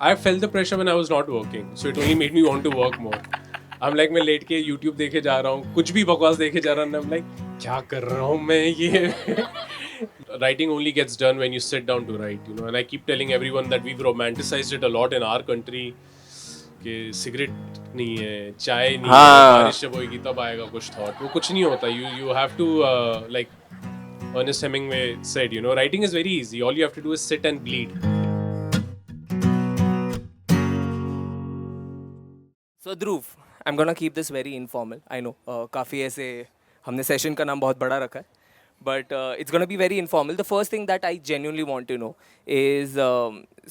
I felt the pressure when I was not working, so it only made me want to work more. I'm like मैं late के YouTube देखे जा रहा हूँ, कुछ भी बकवास देखे जा रहा हूँ, I'm like क्या कर रहा हूँ मैं ये? Writing only gets done when you sit down to write, you know. And I keep telling everyone that we've romanticized it a lot in our country. कि सिगरेट नहीं है, चाय नहीं है, बारिश जब होएगी तब आएगा कुछ थॉट. वो कुछ नहीं होता. You have to like Ernest Hemingway said, you know, writing is very easy. All you have to do is sit and bleed. So Dhruv, I'm gonna keep this very informal. I know काफ़ी ऐसे हमने session का नाम बहुत बड़ा रखा है, but it's gonna be very informal. The first thing that I genuinely want to know is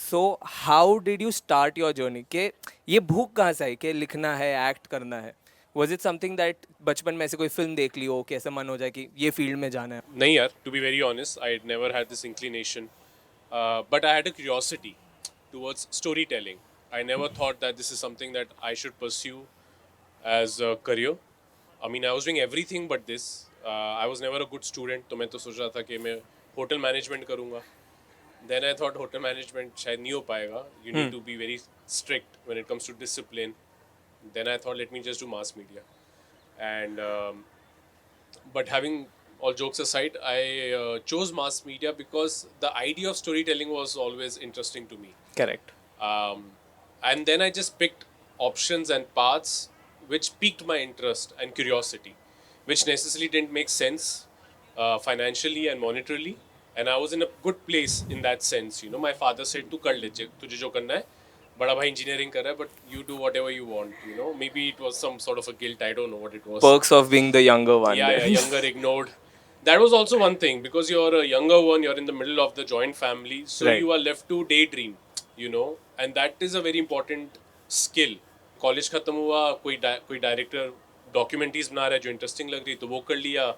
so how did you start your journey? कि ये भूख कहाँ से आई कि लिखना है, एक्ट करना है? Was it something that बचपन में ऐसे कोई फिल्म देख ली हो कि ऐसा मन हो जाए कि ये फील्ड में जाना है? नहीं यार, to be very honest, I had never had this inclination, but I had a curiosity towards storytelling. I never thought that this is something that I should pursue as a career. I mean, I was doing everything but this. I was never a good student, तो मैं तो सोच रहा था कि मैं hotel management करूँगा. Then I thought hotel management शायद नहीं हो पाएगा. You need to be very strict when it comes to discipline. Then I thought, let me just do mass media. And but having all jokes aside, I chose mass media because the idea of storytelling was always interesting to me. Correct. And then I just picked options and paths which piqued my interest and curiosity, which necessarily didn't make sense financially and monetarily. And I was in a good place in that sense. You know, my father said, "Tu kar le, tujhe jo karna hai. बड़ा भाई engineering कर रहा है, but you do whatever you want. You know, maybe it was some sort of a guilt. I don't know what it was. Perks of being the younger one. Yeah, younger, ignored. That was also one thing because you're a younger one. You're in the middle of the joint family, so Right. you are left to daydream. You know, and that is a very important skill. College खत्म हुआ, कोई director documentaries बना रहा है जो interesting लग रही तो वो कर लिया.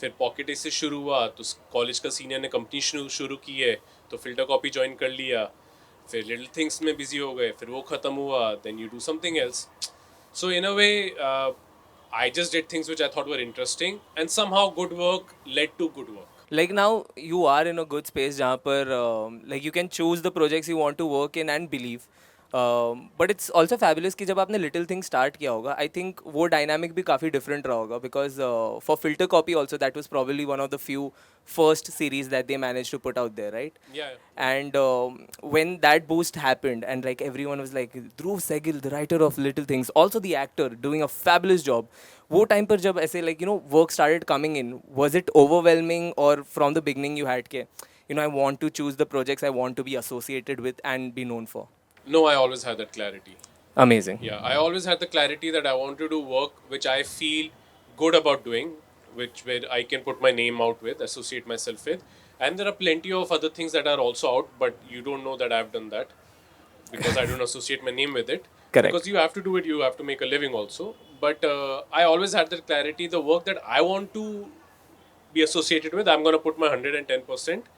फिर पॉकेट से शुरू हुआ तो कॉलेज का सीनियर ने कंपनी शुरू की है तो फिल्टर कॉपी ज्वाइन कर लिया. फिर लिटिल थिंग्स में बिजी हो गए, फिर वो खत्म हुआ, then you do something else. So in a way I just did things which I thought were interesting, and somehow good work led to good work. Like now you are in a good space जहाँ पर like you can choose the projects you want to work in and believe. But it's also fabulous कि जब आपने little things start किया होगा, I think वो dynamic भी काफ़ी different रहा होगा because for filter copy also that was probably one of the few first series that they managed to put out there, right? Yeah. And when that boost happened and like everyone was like Dhruv Sehgal, the writer of Little Things, also the actor doing a fabulous job. वो time पर जब ऐसे like you know work started coming in, was it overwhelming or from the beginning you had के you know I want to choose the projects I want to be associated with and be known for? No, I always had that clarity. Amazing. Yeah, I always had the clarity that I want to do work which I feel good about doing, where I can put my name out with, associate myself with. And there are plenty of other things that are also out, but you don't know that I've done that because I don't associate my name with it. Correct. Because you have to do it, you have to make a living also. But I always had that clarity. The work that I want to be associated with, I'm going to put my 110%.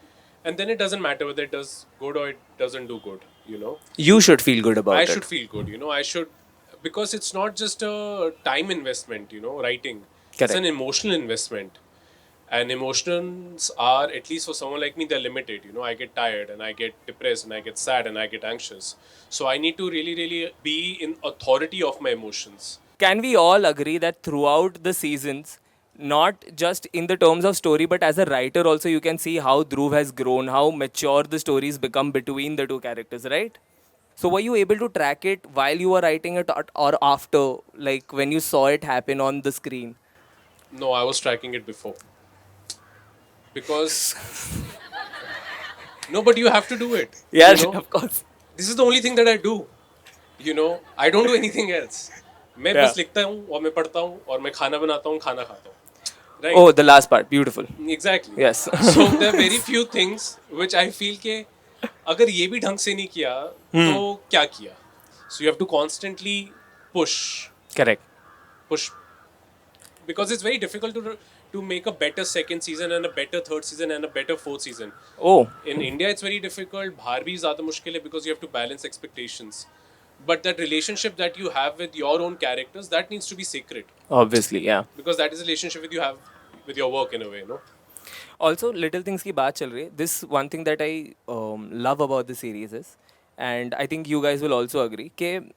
And then it doesn't matter whether it does good or it doesn't do good, you know. You should feel good about I it. should feel good, you know. I should, because it's not just a time investment, you know, writing. Correct. It's an emotional investment. And emotions are, at least for someone like me, they're limited. You know, I get tired and I get depressed and I get sad and I get anxious. So I need to really, really be in authority of my emotions. Can we all agree that throughout the seasons, not just in the terms of story, but as a writer also, you can see how Dhruv has grown, how mature the stories become between the two characters, right? So were you able to track it while you were writing it or after, like when you saw it happen on the screen? No, I was tracking it before. Because no, but you have to do it. Yeah, you know? of course. This is the only thing that I do. You know, I don't do anything else. मैं Yeah. बस लिखता हूँ और मैं पढ़ता हूँ और मैं खाना बनाता हूँ, खाना खाता हूँ. Right? Oh, the last part, beautiful. Exactly. Yes. So there are very few things which I feel के अगर ये भी ढंग से नहीं किया तो क्या किया? So you have to constantly push, Correct. because it's very difficult to make a better second season and a better third season and a better fourth season. Oh, In India, it's very difficult. बाहर भी ज़्यादा मुश्किल है because you have to balance expectations. But that relationship that you have with your own characters, that needs to be sacred. obviously, yeah. Because that is a relationship you have with your work in a way, no? Also, little things की बात चल रही है. This one thing that I love about the series is and I think you guys will also agree, कि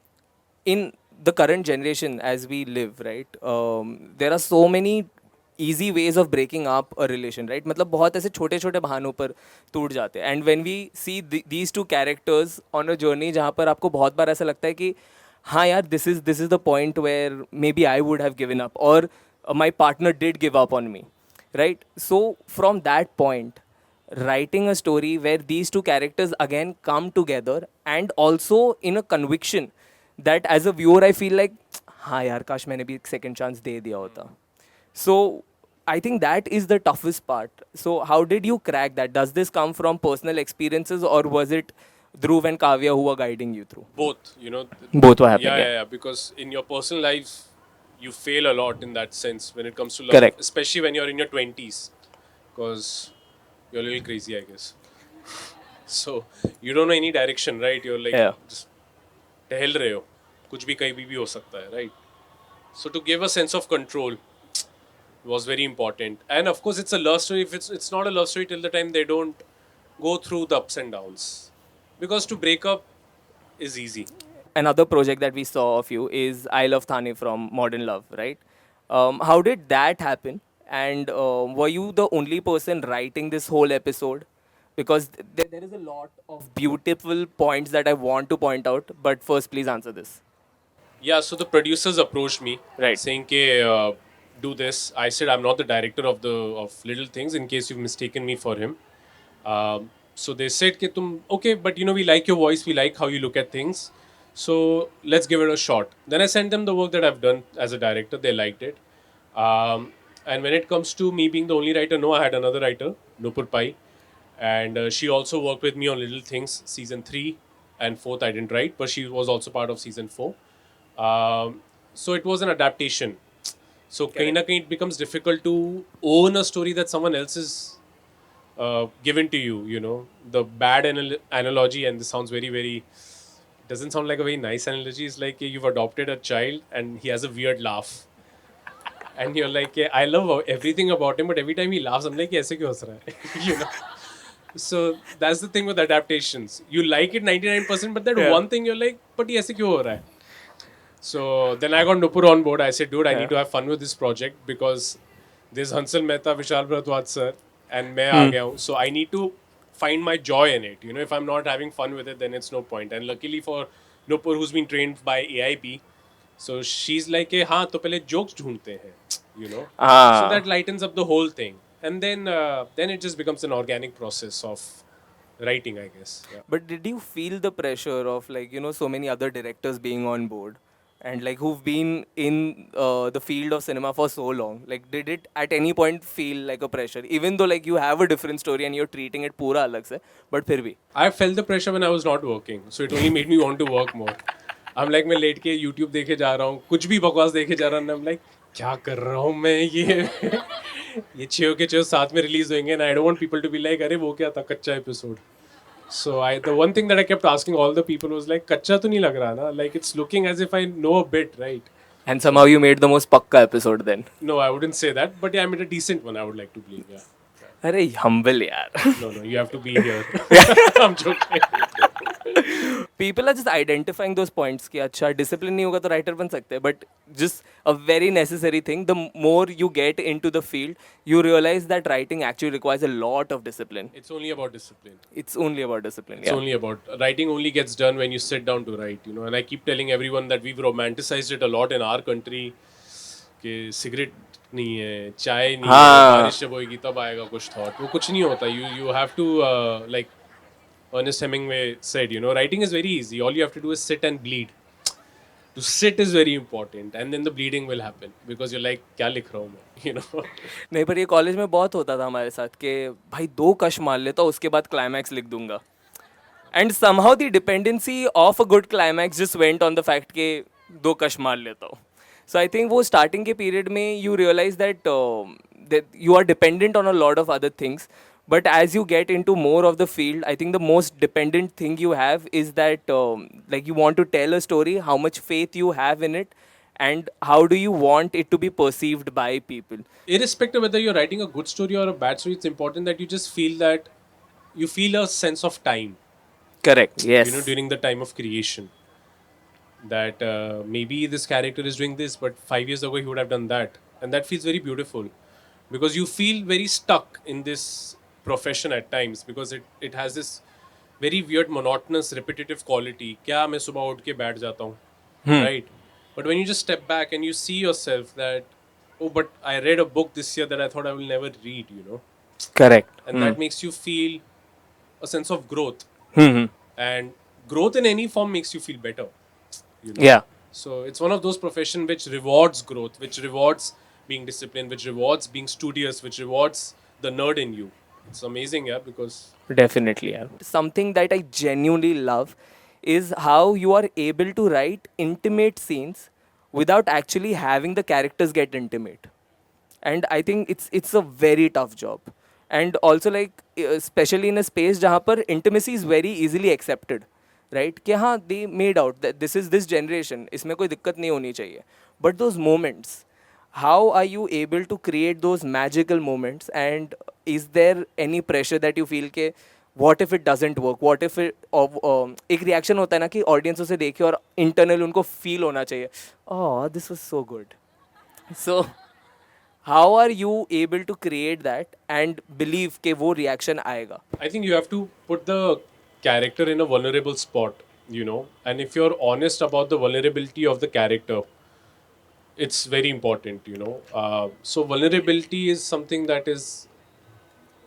in the current generation as we live, right, there are so many easy ways of breaking up a relation, right? मतलब बहुत ऐसे छोटे छोटे बहानों पर टूट जाते हैं, and when we see these two characters on a journey जहाँ पर आपको बहुत बार ऐसा लगता है कि हाँ यार, this is the point where maybe I would have given up, or my partner did give up on me, right? So from that point, writing a story where these two characters again come together, and also in a conviction that as a viewer I feel like हाँ यार, काश मैंने भी एक second chance दे दिया होता. So I think that is the toughest part. So how did you crack that? Does this come from personal experiences, or was it Dhruv and Kavya who were guiding you through? Both, you know. Both were happening, Yeah, yeah. yeah, yeah. Because in your personal life, you fail a lot in that sense when it comes to love, Correct. especially when you're in your 20s, because you're a little crazy, I guess. So you don't know any direction, right? You're like Yeah. just टहल रहे हो, कुछ भी कहीं भी हो सकता है, right? So to give a sense of control was very important, and of course it's a love story. If it's not a love story till the time they don't go through the ups and downs, because to break up is easy. Another project that we saw of you is I Love Thane from Modern Love, right? How did that happen? And were you the only person writing this whole episode? Because there is a lot of beautiful points that I want to point out. But first, please answer this. Yeah, so the producers approached me Right. saying, "Ke do this." I said, "I'm not the director of Little Things. In case you've mistaken me for him." So they said, "Ke tum okay, but you know we like your voice, we like how you look at things. So let's give it a shot." Then I sent them the work that I've done as a director. They liked it. And when it comes to me being the only writer, no, I had another writer, Nupur Pai, and she also worked with me on Little Things season 3 and 4th. I didn't write, but she was also part of season 4. So it was an adaptation. So kahin na kahin it becomes difficult to own a story that someone else has given to you. You know, the bad analogy, and this sounds very very, doesn't sound like a very nice analogy. It's like you've adopted a child and he has a weird laugh, and you're like, I love everything about him, but every time he laughs, I'm like, ऐसे क्यों हंस रहा है? You know. So that's the thing with adaptations. You like it 99%, but that Yeah. one thing you're like, but ये ऐसे क्यों हो रहा है? So then I got Nupur on board. I said, dude, I need to have fun with this project because there's Hansal Mehta, Vishal Bharadwaj sir, and मैं आ गया हूँ. So I need to find my joy in it. You know, if I'm not having fun with it, then it's no point. And luckily for Nupur, who's been trained by AIP, so she's like, हाँ तो पहले jokes ढूंढते हैं, you know. So that lightens up the whole thing, and then it just becomes an organic process of writing, I guess. Yeah. But did you feel the pressure of, like, so many other directors being on board, and like who've been in the field of cinema for so long? Like, did it at any point feel like a pressure, even though like you have a different story and you're treating it pura alag se, but फिर भी? I felt the pressure when I was not working, so it only made me want to work more. I'm like, मैं late के YouTube देखे जा रहा हूँ, कुछ भी बकवास देखे जा रहा हूँ, I'm like, क्या कर रहा हूँ मैं ये छः के छः साथ में रिलीज होंगे, and I don't want people to be like, अरे वो क्या था कच्चा episode. So the one thing that I kept asking all the people was like, कच्चा तो नहीं लग रहा ना? Like it's looking as if I know a bit, right? And somehow you made the most pakka episode then. No, I wouldn't say that, but yeah, I made a decent one. I would like to believe, yeah. अरे humble यार. No, you have to be here. I'm joking. People are just identifying those points कि अच्छा discipline नहीं होगा तो writer बन सकते हैं, but just a very necessary thing. The more you get into the field, you realize that writing actually requires a lot of discipline. It's only about discipline. It's only about discipline. It's only about writing only gets done when you sit down to write, you know. And I keep telling everyone that we've romanticized it a lot in our country. कि cigarette नहीं है, चाय नहीं है, बारिश जब होगी तब आएगा कुछ थॉट. वो कुछ नहीं होता. You have to like Ernest Hemingway said, you know, writing is very easy. All you have to do is sit and bleed. To sit is very important, and then the bleeding will happen because you're like, क्या लिख रहा हूँ मैं, you know. नहीं, पर ये college में बहुत होता था हमारे साथ कि भाई 2 कश मार लेता हूँ, उसके बाद क्लाइमैक्स लिख दूंगा. And somehow the dependency of a good climax just went on the fact कि 2 कश मार लेता हूँ. So I think वो starting के period में you realize that that you are dependent on a lot of other things. But as you get into more of the field, I think the most dependent thing you have is that like you want to tell a story, how much faith you have in it, and how do you want it to be perceived by people. Irrespective of whether you're writing a good story or a bad story, it's important that you just feel that you feel a sense of time. Correct. Yes. during the time of creation. That maybe this character is doing this, but 5 years ago he would have done that. And that feels very beautiful because you feel very stuck in this profession at times because it has this very weird, monotonous, repetitive quality. क्या मैं सुबह उठ के बैठ जाता हूँ, right? But when you just step back and you see yourself that, oh, but I read a book this year that I thought I will never read. Correct. And that makes you feel a sense of growth. Hmm. And growth in any form makes you feel better. Yeah. So it's one of those professions which rewards growth, which rewards being disciplined, which rewards being studious, which rewards the nerd in you. It's amazing, yeah, because Definitely. Yeah. Something that I genuinely love is how you are able to write intimate scenes without actually having the characters get intimate. And I think it's a very tough job. And also like especially in a space जहाँ पर intimacy is very easily accepted, right? कि हाँ they made out that this is this generation, इसमें कोई दिक्कत नहीं होनी चाहिए. But those moments, how are you able to create those magical moments? And is there any pressure that you feel के what if it doesn't work? What if it एक reaction होता है ना कि audience उसे देखे और internal उनको feel होना चाहिए. Oh, this was so good. So how are you able to create that and believe कि वो reaction आएगा? I think you have to put the character in a vulnerable spot. And if you're honest about the vulnerability of the character, it's very important. So vulnerability is something that is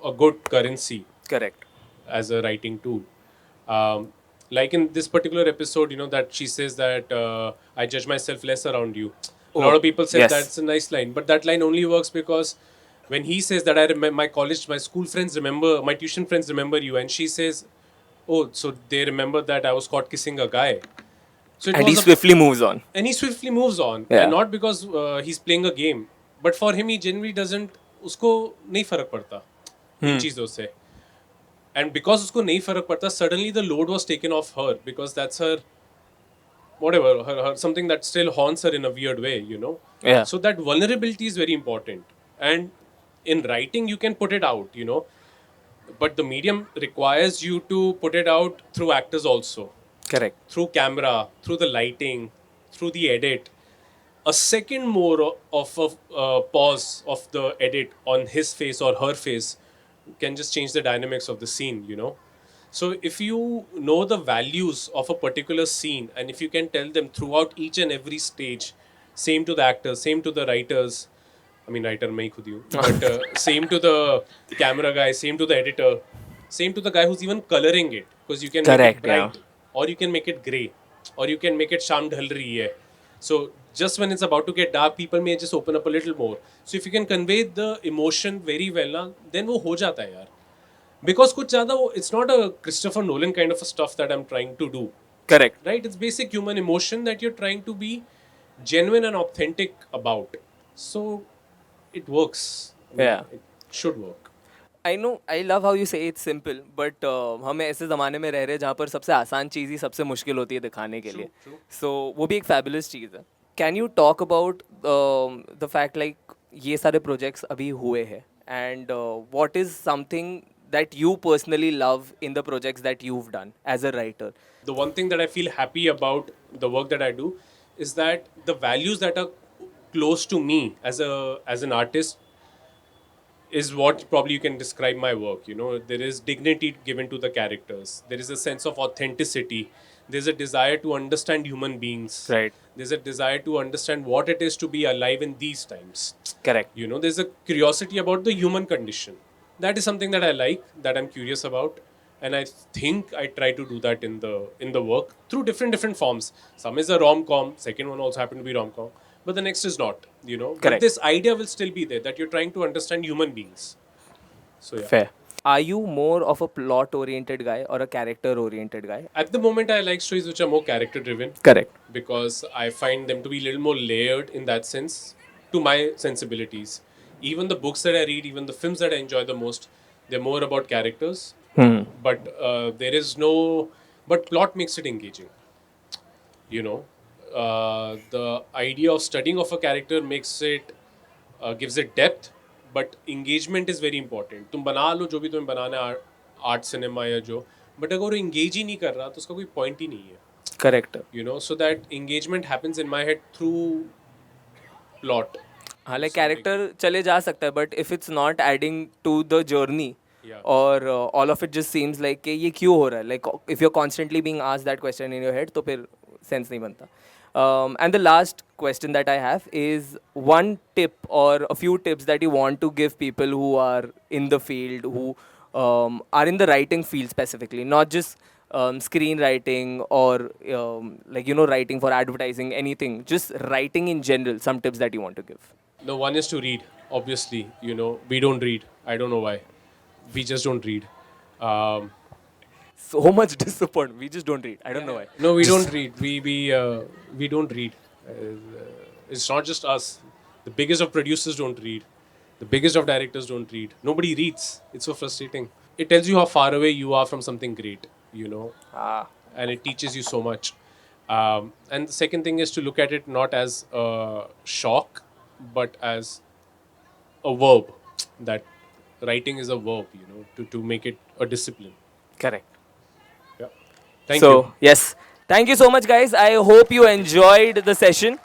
a good currency Correct. as a writing tool. Um, like in this particular episode, that she says that I judge myself less around you. A lot of people say yes. that's a nice line, but that line only works because when he says that I remember my school friends remember, my tuition friends remember you, and she says, oh, so they remember that I was caught kissing a guy. So it And was he swiftly moves on. and he swiftly moves on, Yeah. and not because he's playing a game, but for him he genuinely doesn't. उसको नहीं फर्क पड़ता इन चीजों से. And because usko nahi farak padta, suddenly the load was taken off her because that's her, whatever, her something that still haunts her in a weird way. Yeah. So that vulnerability is very important. And in writing, you can put it out. But the medium requires you to put it out through actors also, Correct. through camera, through the lighting, through the edit. A second more of a pause of the edit on his face or her face can just change the dynamics of the scene. So if you know the values of a particular scene and if you can tell them throughout each and every stage, same to the actors, same to the writers, I mean writer मैं ही खुद ही हूँ, but same to the camera guy, same to the editor, same to the guy who's even coloring it, because you can make Correct, it bright, yeah. or you can make it gray, or you can make it sham dhal rahi hai. So just when it's about to get dark, people may just open up a little more. So if you can convey the emotion very well ना, then वो हो जाता है यार. Because कुछ ज़्यादा वो, it's not a Christopher Nolan kind of a stuff that I'm trying to do. Correct. Right? It's basic human emotion that you're trying to be genuine and authentic about. So it works. I mean, Yeah. It should work. I know, I love how you say it's simple, but हम ऐसे ज़माने में रह रहे हैं जहाँ पर सबसे आसान चीज़ ही सबसे मुश्किल होती है दिखाने के लिए. True. So वो भी एक fabulous चीज़ है. Can you talk about the fact like ये सारे projects अभी हुए हैं and what is something that you personally love in the projects that you've done as a writer? The one thing that I feel happy about the work that I do is that the values that are close to me as an artist is what probably you can describe my work. There is dignity given to the characters. There is a sense of authenticity. There's a desire to understand human beings. Right. There's a desire to understand what it is to be alive in these times. Correct. There's a curiosity about the human condition. That is something that I like, that I'm curious about, and I think I try to do that in the work through different forms. Some is a rom-com, second one also happened to be rom-com, but the next is not. But Correct. this idea will still be there that you're trying to understand human beings. So yeah. Fair. Are you more of a plot-oriented guy or a character-oriented guy? At the moment, I like stories which are more character-driven. Correct. Because I find them to be a little more layered in that sense to my sensibilities. Even the books that I read, even the films that I enjoy the most, they're more about characters. But there is no. But plot makes it engaging. The idea of studying of a character makes it gives it depth, but engagement is very important. तुम बना लो जो भी तुम्हें बनाना है, art cinema या जो, but अगर वो इंगेज ही नहीं कर रहा तो उसका कोई पॉइंट ही नहीं है. Correct. You know, so that engagement happens in my head through plot. हाँ, like So like, character चले जा सकता है, but if it's not adding to the journey, yeah. or all of it just seems like कि ये क्यों हो रहा है, like if you're constantly being asked that question in your head, तो फिर sense नहीं बनता. And the last question that I have is one tip or a few tips that you want to give people who are in the field, who are in the writing field specifically, not just screenwriting or like, you know, writing for advertising, anything, just writing in general, some tips that you want to give. The one is to read. Obviously, you know, we don't read. I don't know why. We just don't read. Um, So much disappointment. We just don't read. I don't know why. no, we Just don't read. We don't read. It's not just us. The biggest of producers don't read. The biggest of directors don't read. Nobody reads. It's so frustrating. It tells you how far away you are from something great. You know, and it teaches you so much. And the second thing is to look at it not as a shock, but as a verb. That writing is a verb, you know, to make it a discipline. correct. Yeah. Thank So you. yes, thank you so much, guys. I hope you enjoyed the session.